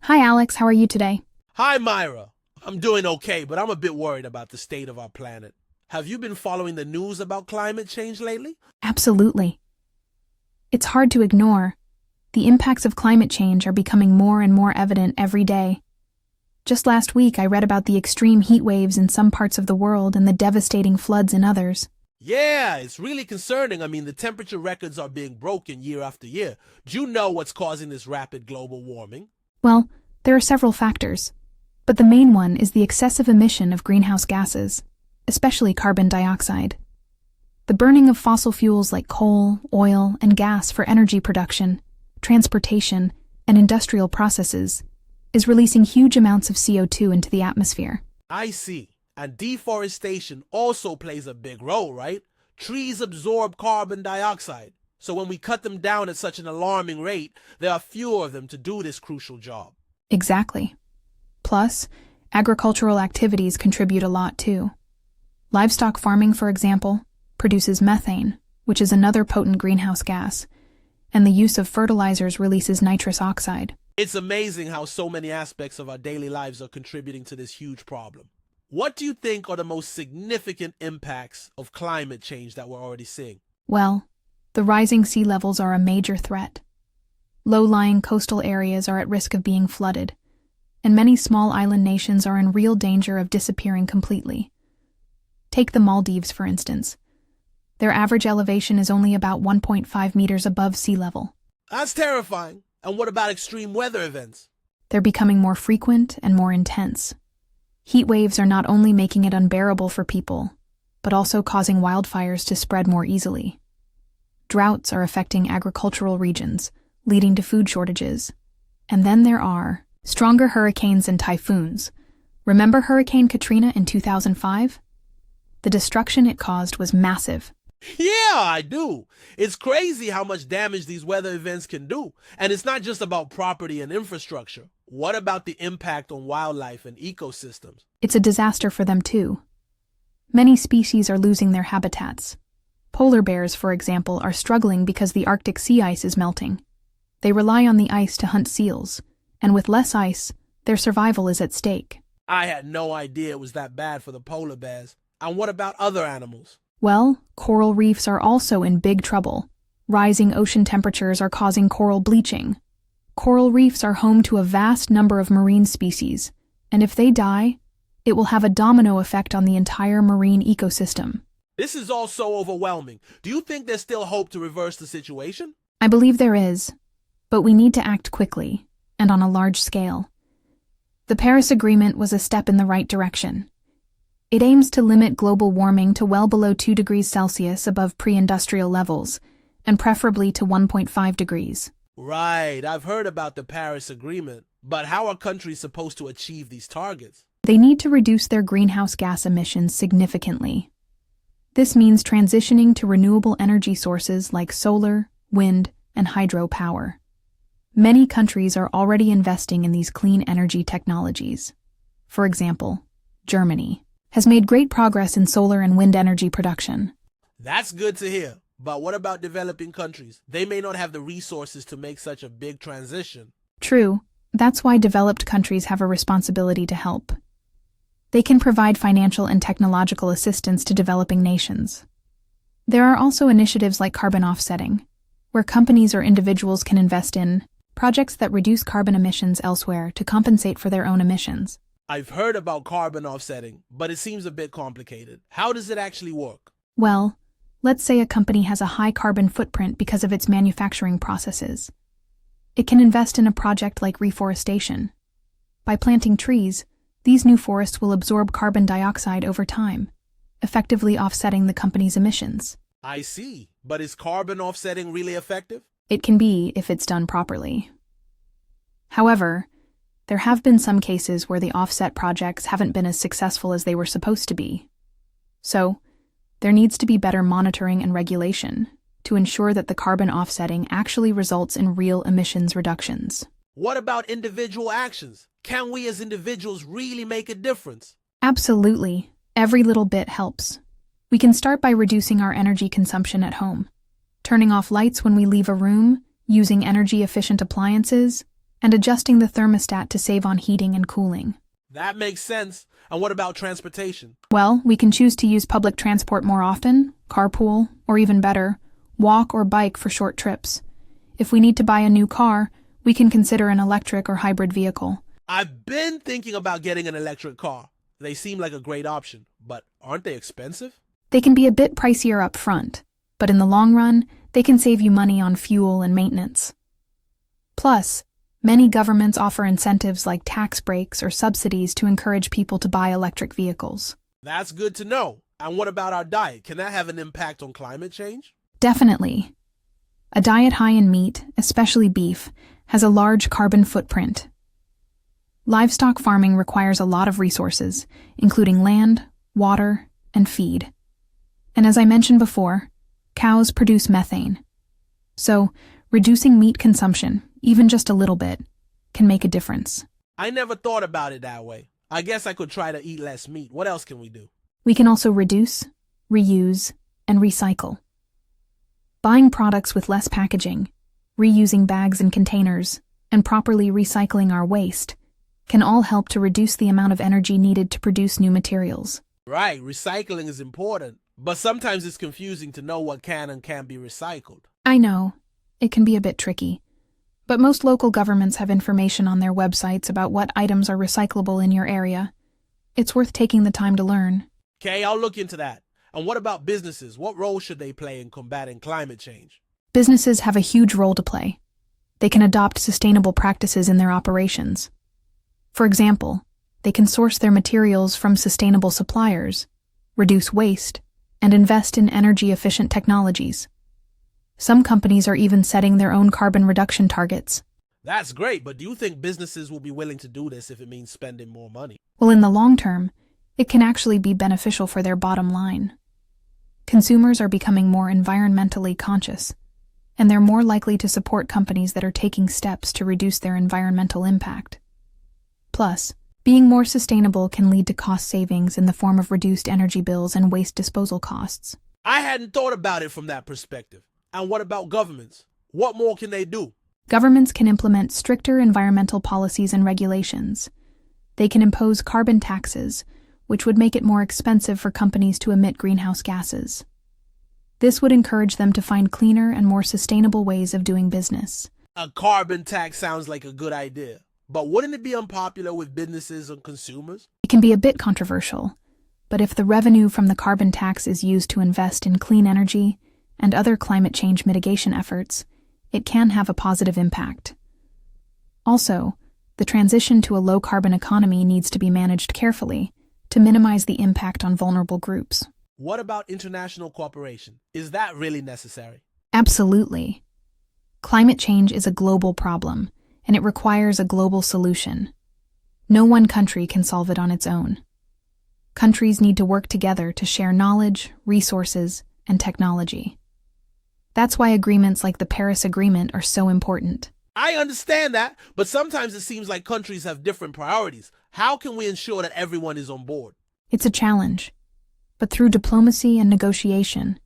Hi, Alex. How are you today? Hi, Myra. I'm doing okay, but I'm a bit worried about the state of our planet. Have you been following the news about climate change lately? Absolutely. It's hard to ignore. The impacts of climate change are becoming more and more evident every day. Just last week, I read about the extreme heat waves in some parts of the world and the devastating floods in others. Yeah, it's really concerning. The temperature records are being broken year after year. Do you know what's causing this rapid global warming? Well, there are several factors, but the main one is the excessive emission of greenhouse gases, especially carbon dioxide. The burning of fossil fuels like coal, oil, and gas for energy production, transportation, and industrial processes is releasing huge amounts of CO2 into the atmosphere. I see. And deforestation also plays a big role, right? Trees absorb carbon dioxide. So when we cut them down at such an alarming rate, there are fewer of them to do this crucial job. Exactly. Plus, agricultural activities contribute a lot too. Livestock farming, for example, produces methane, which is another potent greenhouse gas, and the use of fertilizers releases nitrous oxide. It's amazing how so many aspects of our daily lives are contributing to this huge problem. What do you think are the most significant impacts of climate change that we're already seeing? Well, the rising sea levels are a major threat. Low-lying coastal areas are at risk of being flooded, and many small island nations are in real danger of disappearing completely. Take the Maldives, for instance. Their average elevation is only about 1.5 meters above sea level. That's terrifying. And what about extreme weather events? They're becoming more frequent and more intense. Heat waves are not only making it unbearable for people, but also causing wildfires to spread more easily. Droughts are affecting agricultural regions, leading to food shortages. And then there are stronger hurricanes and typhoons. Remember Hurricane Katrina in 2005? The destruction it caused was massive. Yeah, I do. It's crazy how much damage these weather events can do. And it's not just about property and infrastructure. What about the impact on wildlife and ecosystems? It's a disaster for them too. Many species are losing their habitats. Polar bears, for example, are struggling because the Arctic sea ice is melting. They rely on the ice to hunt seals, and with less ice, their survival is at stake. I had no idea it was that bad for the polar bears. And what about other animals? Well, coral reefs are also in big trouble. Rising ocean temperatures are causing coral bleaching. Coral reefs are home to a vast number of marine species, and if they die, it will have a domino effect on the entire marine ecosystem. This is all so overwhelming. Do you think there's still hope to reverse the situation? I believe there is, but we need to act quickly, and on a large scale. The Paris Agreement was a step in the right direction. It aims to limit global warming to well below 2 degrees Celsius above pre-industrial levels, and preferably to 1.5 degrees. Right, I've heard about the Paris Agreement, but how are countries supposed to achieve these targets? They need to reduce their greenhouse gas emissions significantly. This means transitioning to renewable energy sources like solar, wind, and hydropower. Many countries are already investing in these clean energy technologies. For example, Germany has made great progress in solar and wind energy production. That's good to hear. But what about developing countries? They may not have the resources to make such a big transition. True. That's why developed countries have a responsibility to help. They can provide financial and technological assistance to developing nations. There are also initiatives like carbon offsetting, where companies or individuals can invest in projects that reduce carbon emissions elsewhere to compensate for their own emissions. I've heard about carbon offsetting, but it seems a bit complicated. How does it actually work? Well, let's say a company has a high carbon footprint because of its manufacturing processes. It can invest in a project like reforestation. By planting trees, these new forests will absorb carbon dioxide over time, effectively offsetting the company's emissions. I see. But is carbon offsetting really effective? It can be if it's done properly. However, there have been some cases where the offset projects haven't been as successful as they were supposed to be. So, there needs to be better monitoring and regulation to ensure that the carbon offsetting actually results in real emissions reductions. What about individual actions? Can we as individuals really make a difference? Absolutely. Every little bit helps. We can start by reducing our energy consumption at home, turning off lights when we leave a room, using energy-efficient appliances, and adjusting the thermostat to save on heating and cooling. That makes sense. And what about transportation? Well, we can choose to use public transport more often, carpool, or even better, walk or bike for short trips. If we need to buy a new car, we can consider an electric or hybrid vehicle. I've been thinking about getting an electric car. They seem like a great option, but aren't they expensive? They can be a bit pricier up front, but in the long run, they can save you money on fuel and maintenance. Plus, many governments offer incentives like tax breaks or subsidies to encourage people to buy electric vehicles. That's good to know. And what about our diet? Can that have an impact on climate change? Definitely. A diet high in meat, especially beef, has a large carbon footprint. Livestock farming requires a lot of resources, including land, water, and feed. And as I mentioned before, cows produce methane. So, reducing meat consumption, even just a little bit, can make a difference. I never thought about it that way. I guess I could try to eat less meat. What else can we do? We can also reduce, reuse, and recycle. Buying products with less packaging, reusing bags and containers, and properly recycling our waste can all help to reduce the amount of energy needed to produce new materials. Right, recycling is important, but sometimes it's confusing to know what can and can't be recycled. I know, it can be a bit tricky, but most local governments have information on their websites about what items are recyclable in your area. It's worth taking the time to learn. Okay, I'll look into that. And what about businesses? What role should they play in combating climate change? Businesses have a huge role to play. They can adopt sustainable practices in their operations. For example, they can source their materials from sustainable suppliers, reduce waste, and invest in energy-efficient technologies. Some companies are even setting their own carbon reduction targets. That's great, but do you think businesses will be willing to do this if it means spending more money? Well, in the long term, it can actually be beneficial for their bottom line. Consumers are becoming more environmentally conscious, and they're more likely to support companies that are taking steps to reduce their environmental impact. Plus, being more sustainable can lead to cost savings in the form of reduced energy bills and waste disposal costs. I hadn't thought about it from that perspective. And what about governments? What more can they do? Governments can implement stricter environmental policies and regulations. They can impose carbon taxes, which would make it more expensive for companies to emit greenhouse gases. This would encourage them to find cleaner and more sustainable ways of doing business. A carbon tax sounds like a good idea. But wouldn't it be unpopular with businesses and consumers? It can be a bit controversial, but if the revenue from the carbon tax is used to invest in clean energy and other climate change mitigation efforts, it can have a positive impact. Also, the transition to a low-carbon economy needs to be managed carefully to minimize the impact on vulnerable groups. What about international cooperation? Is that really necessary? Absolutely. Climate change is a global problem, and it requires a global solution. No one country can solve it on its own. Countries need to work together to share knowledge, resources, and technology. That's why agreements like the Paris Agreement are so important. I understand that, but sometimes it seems like countries have different priorities. How can we ensure that everyone is on board? It's a challenge, but through diplomacy and negotiation,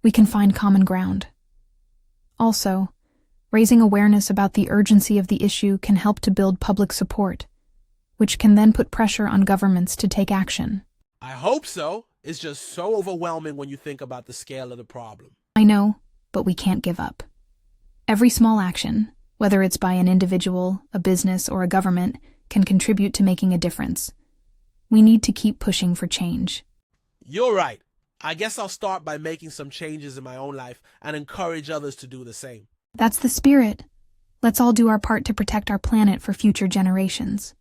we can find common ground. Also, raising awareness about the urgency of the issue can help to build public support, which can then put pressure on governments to take action. I hope so. It's just so overwhelming when you think about the scale of the problem. I know, but we can't give up. Every small action, whether it's by an individual, a business, or a government, can contribute to making a difference. We need to keep pushing for change. You're right. I guess I'll start by making some changes in my own life and encourage others to do the same. That's the spirit. Let's all do our part to protect our planet for future generations.